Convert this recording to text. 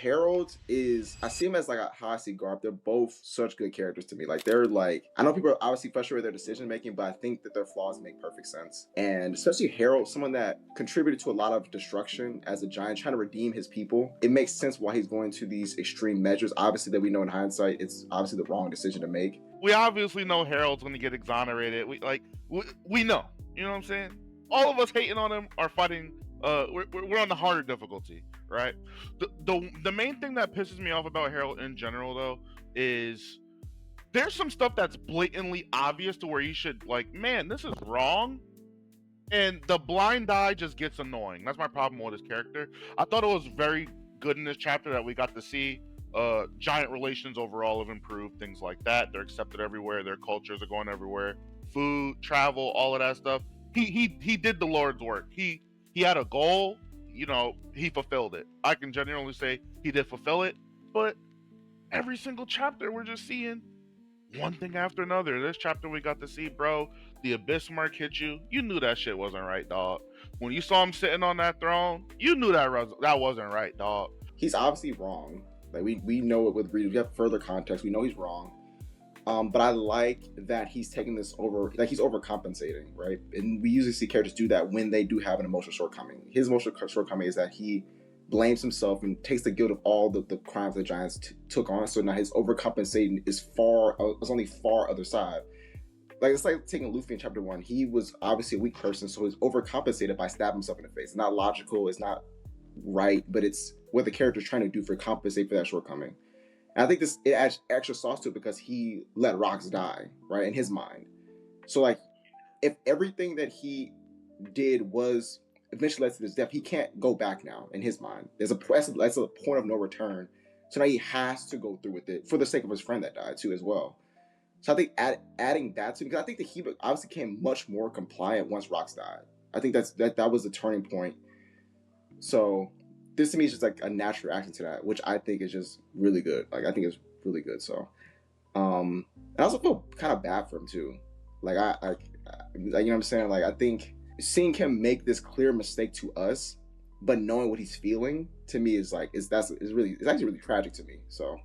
Harold is, I see him as like how I see Garp. They're both such good characters to me. Like they're like, I know people are obviously frustrated with their decision making, but I think that their flaws make perfect sense. And especially Harold, someone that contributed to a lot of destruction as a giant, trying to redeem his people. It makes sense why he's going to these extreme measures. Obviously, that we know in hindsight, it's obviously the wrong decision to make. We obviously know Harold's going to get exonerated. We know. You know what I'm saying? All of us hating on him are fighting. We're on the harder difficulty, right? The main thing that pisses me off about Harold in general, though, is there's some stuff that's blatantly obvious to where you should like, man, this is wrong. And the blind eye just gets annoying. That's my problem with his character. I thought it was very good in this chapter that we got to see giant relations overall have improved, things like that. They're accepted everywhere. Their cultures are going everywhere. Food, travel, all of that stuff. He did the Lord's work. He had a goal. You know, he fulfilled it. I can genuinely say he did fulfill it. But every single chapter, we're just seeing one thing after another. This chapter we got to see, bro, the abyss mark hit you. You knew that shit wasn't right, dog. When you saw him sitting on that throne, you knew that wasn't right, dog. He's obviously wrong. Like we know it with readers. We have further context. We know he's wrong. But I like that he's taking this over, like he's overcompensating, right? And we usually see characters do that when they do have an emotional shortcoming. His emotional shortcoming is that he blames himself and takes the guilt of all the crimes the Giants took on. So now his overcompensating is on the far other side. Like it's like taking Luffy in chapter 1. He was obviously a weak person, so he's overcompensated by stabbing himself in the face. It's not logical, it's not right, but it's what the character's trying to do for compensate for that shortcoming. And I think it adds extra sauce to it because he let Rocks die, right, in his mind. So like, if everything that he did was eventually led to his death, he can't go back now in his mind. That's a point of no return. So now he has to go through with it for the sake of his friend that died too as well. So I think adding that to, because I think that he obviously became much more compliant once Rocks died. I think that was the turning point. So this to me is just like a natural reaction to that, which I think is just really good. Like I think it's really good. So, and I also feel kind of bad for him too. Like I you know what I'm saying? Like I think seeing him make this clear mistake to us, but knowing what he's feeling to me is like it's actually really tragic to me. So